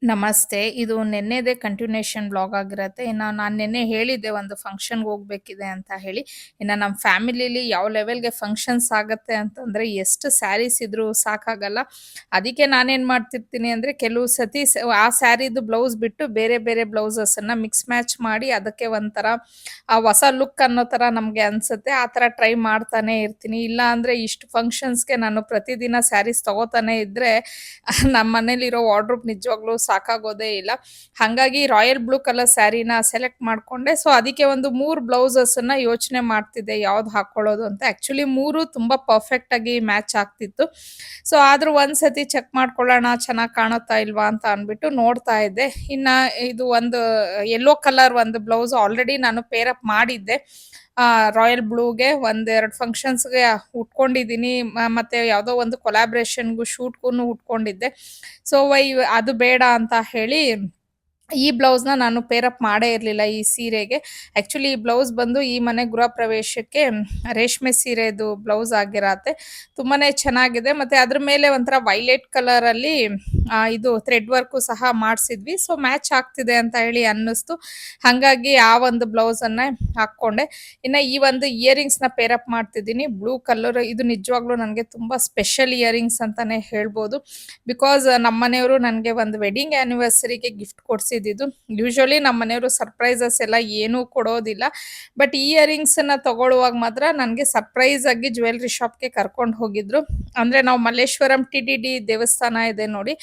ನಮಸ್ತೆ. ಇದು ನೆನ್ನೆದೇ continuation vlog ಆಗಿರತ್ತೆ. ನಾನು ನೆನ್ನೆ ಹೇಳಿದ್ದೆ ಒಂದು ಫಂಕ್ಷನ್‌ಗೆ ಹೋಗ್ಬೇಕಿದೆ ಅಂತ ಹೇಳಿ. ನಮ್ಮ ಫ್ಯಾಮಿಲಿಲಿ ಯಾವ ಲೆವೆಲ್‌ಗೆ ಫಂಕ್ಷನ್ಸ್ ಆಗತ್ತೆ ಅಂತಂದ್ರೆ ಎಷ್ಟು ಸ್ಯಾರೀಸ್ ಇದ್ರೂ ಸಾಕಾಗಲ್ಲ. ಅದಕ್ಕೆ ನಾನೇನ್ ಮಾಡ್ತಿರ್ತೀನಿ ಅಂದ್ರೆ ಕೆಲವು ಸತಿ ಆ ಸ್ಯಾರಿದು ಬ್ಲೌಸ್ ಬಿಟ್ಟು ಬೇರೆ ಬೇರೆ ಬ್ಲೌಸಸನ್ನ ಮಿಕ್ಸ್ ಮ್ಯಾಚ್ ಮಾಡಿ ಅದಕ್ಕೆ ಒಂಥರ ಹೊಸ ಲುಕ್ ಅನ್ನೋ ಥರ ನಮ್ಗೆ ಅನ್ಸುತ್ತೆ. ಆ ಥರ ಟ್ರೈ ಮಾಡ್ತಾನೆ ಇರ್ತೀನಿ. ಇಲ್ಲ ಅಂದ್ರೆ ಇಷ್ಟು ಫಂಕ್ಷನ್ಸ್‌ಗೆ ನಾನು ಪ್ರತಿದಿನ ಸ್ಯಾರೀಸ್ ತಗೋತಾನೆ ಇದ್ರೆ ನಮ್ಮ ಮನೇಲಿರೋ ವಾರ್ಡ್‌ರೋಬ್ ನಿಜವಾಗ್ಲೂ ಸಾಕಾಗೋದೇ ಇಲ್ಲ. ಹಾಗಾಗಿ ರಾಯಲ್ ಬ್ಲೂ ಕಲರ್ ಸ್ಯಾರಿನ ಸೆಲೆಕ್ಟ್ ಮಾಡ್ಕೊಂಡೆ. ಸೊ ಅದಕ್ಕೆ ಒಂದು 3 ಬ್ಲೌಸಸನ್ನ ಯೋಚನೆ ಮಾಡ್ತಿದ್ದೆ ಯಾವ್ದು ಹಾಕೊಳ್ಳೋದು ಅಂತ. ಆಕ್ಚುಲಿ 3 ತುಂಬಾ ಪರ್ಫೆಕ್ಟ್ ಆಗಿ ಮ್ಯಾಚ್ ಆಗ್ತಿತ್ತು. ಸೊ ಆದ್ರೂ ಒಂದ್ ಸತಿ ಚೆಕ್ ಮಾಡ್ಕೊಳ್ಳೋಣ ಚೆನ್ನಾಗ್ ಕಾಣುತ್ತಾ ಇಲ್ವಾ ಅಂತ ಅನ್ಬಿಟ್ಟು ನೋಡ್ತಾ ಇದ್ದೆ. ಇನ್ನ ಇದು ಒಂದು ಯೆಲ್ಲೋ ಕಲರ್ ಒಂದು ಬ್ಲೌಸ್ ಆಲ್ರೆಡಿ ನಾನು ಪೇರ್ ಅಪ್ ಮಾಡಿದ್ದೆ. ರಾಯಲ್ ಬ್ಲೂಗೆ ಒಂದೆರಡು ಫಂಕ್ಷನ್ಸ್‌ಗೆ ಉಟ್ಕೊಂಡಿದ್ದೀನಿ. ಮತ್ತೆ ಯಾವ್ದೋ ಒಂದು ಕೊಲಾಬ್ರೇಷನ್‌ಗೂ ಶೂಟ್‌ಗೂನು ಉಟ್ಕೊಂಡಿದ್ದೆ. ಸೊ ಅದು ಬೇಡ ಅಂತ ಹೇಳಿ ಈ ಬ್ಲೌಸ್‌ನ ನಾನು ಪೇರ್ ಅಪ್ ಮಾಡೇ ಇರ್ಲಿಲ್ಲ ಈ ಸೀರೆಗೆ. ಆಕ್ಚುಲಿ ಈ ಬ್ಲೌಸ್ ಬಂದು ಈ ಮನೆ ಗೃಹಪ್ರವೇಶಕ್ಕೆ ರೇಷ್ಮೆ ಸೀರೆದು ಬ್ಲೌಸ್ ಆಗಿರತ್ತೆ. ತುಂಬಾನೇ ಚೆನ್ನಾಗಿದೆ. ಮತ್ತೆ ಅದ್ರ ಮೇಲೆ ಒಂಥರ ವೈಲೆಟ್ ಕಲರಲ್ಲಿ ಇದು ಥ್ರೆಡ್ ವರ್ಕು ಸಹ ಮಾಡ್ಸಿದ್ವಿ. ಸೊ ಮ್ಯಾಚ್ ಆಗ್ತಿದೆ ಅಂತ ಹೇಳಿ ಅನ್ನಿಸ್ತು. ಹಾಗಾಗಿ ಆ ಒಂದು ಬ್ಲೌಸನ್ನೇ ಹಾಕ್ಕೊಂಡೆ. ಇನ್ನ ಈ ಒಂದು ಇಯರಿಂಗ್ಸ್‌ನ ಪೇರ್ ಅಪ್ ಮಾಡ್ತಿದ್ದೀನಿ. ಬ್ಲೂ ಕಲರ್ ಇದು ನಿಜವಾಗ್ಲೂ ನನಗೆ ತುಂಬಾ ಸ್ಪೆಷಲ್ ಇಯರಿಂಗ್ಸ್ ಅಂತಾನೆ ಹೇಳ್ಬೋದು. ಬಿಕಾಸ್ ನಮ್ಮನೆಯವರು ನನಗೆ ಒಂದು ವೆಡ್ಡಿಂಗ್ ಆನಿವರ್ಸರಿಗೆ ಗಿಫ್ಟ್ ಕೊಡ್ಸಿದ್ದಿದ್ದು. ಯೂಶುವಲಿ ನಮ್ಮನೆಯವರು ಸರ್ಪ್ರೈಸಸ್ ಎಲ್ಲ ಏನೂ ಕೊಡೋದಿಲ್ಲ. ಬಟ್ ಇಯರಿಂಗ್ಸನ್ನ ತಗೊಳ್ಳುವಾಗ ಮಾತ್ರ ನನಗೆ ಸರ್ಪ್ರೈಸ್ ಆಗಿ ಜ್ಯುವೆಲ್ಲರಿ ಶಾಪ್‌ಗೆ ಕರ್ಕೊಂಡು ಹೋಗಿದ್ರು. ಅಂದ್ರೆ ನಾವು ಮಲ್ಲೇಶ್ವರಂ ಟಿ.ಟಿ.ಡಿ ದೇವಸ್ಥಾನ ಇದೆ ನೋಡಿ.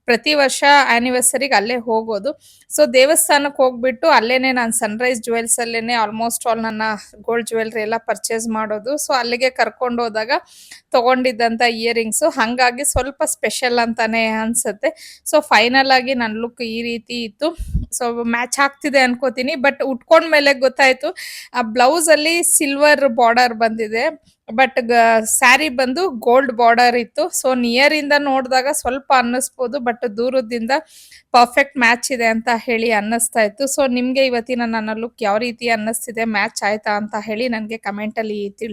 ಪ್ರತಿ ವರ್ಷ ಆನಿವರ್ಸರಿಗೆ ಅಲ್ಲೇ ಹೋಗೋದು. ಸೊ ದೇವಸ್ಥಾನಕ್ಕೆ ಹೋಗ್ಬಿಟ್ಟು ಅಲ್ಲೇನೆ ನಾನು ಸನ್‌ರೈಸ್ ಜ್ಯುವೆಲ್ಸ್ ಅಲ್ಲೇನೆ ಆಲ್ಮೋಸ್ಟ್ ಆಲ್ ನನ್ನ ಗೋಲ್ಡ್ ಜ್ಯುವೆಲ್ಲರಿ ಎಲ್ಲ ಪರ್ಚೇಸ್ ಮಾಡೋದು. ಸೊ ಅಲ್ಲಿಗೆ ಕರ್ಕೊಂಡೋದಾಗ ತಗೊಂಡಿದ್ದಂಥ ಇಯರಿಂಗ್ಸು. ಹಾಗಾಗಿ ಸ್ವಲ್ಪ ಸ್ಪೆಷಲ್ ಅಂತಾನೆ ಅನ್ಸುತ್ತೆ. ಸೊ ಫೈನಲ್ ಆಗಿ ನನ್ನ ಲುಕ್ ಈ ರೀತಿ ಇತ್ತು. ಸೊ ಮ್ಯಾಚ್ ಆಗ್ತಿದೆ ಅನ್ಕೋತೀನಿ. ಬಟ್ ಉಟ್ಕೊಂಡ್ಮೇಲೆ ಗೊತ್ತಾಯ್ತು ಆ ಬ್ಲೌಸಲ್ಲಿ ಸಿಲ್ವರ್ ಬಾರ್ಡರ್ ಬಂದಿದೆ. ಬಟ್ ಸ್ಯಾರಿ ಬಂದು ಗೋಲ್ಡ್ ಬಾರ್ಡರ್ ಇತ್ತು. ಸೊ ನಿಯರ್ ಇಂದ ನೋಡಿದಾಗ ಸ್ವಲ್ಪ ಅನ್ನಿಸ್ಬೋದು. ಬಟ್ ದೂರದಿಂದ ಪರ್ಫೆಕ್ಟ್ ಮ್ಯಾಚ್ ಇದೆ ಅಂತ ಹೇಳಿ ಅನ್ನಿಸ್ತಾ ಇತ್ತು. ಸೊ ನಿಮ್ಗೆ ಇವತ್ತಿನ ನನ್ನ ಲುಕ್ ಯಾವ ರೀತಿ ಅನ್ನಿಸ್ತಿದೆ? ಮ್ಯಾಚ್ ಆಯ್ತಾ ಅಂತ ಹೇಳಿ ನನಗೆ ಕಮೆಂಟಲ್ಲಿ ತಿಳಿಸಿ.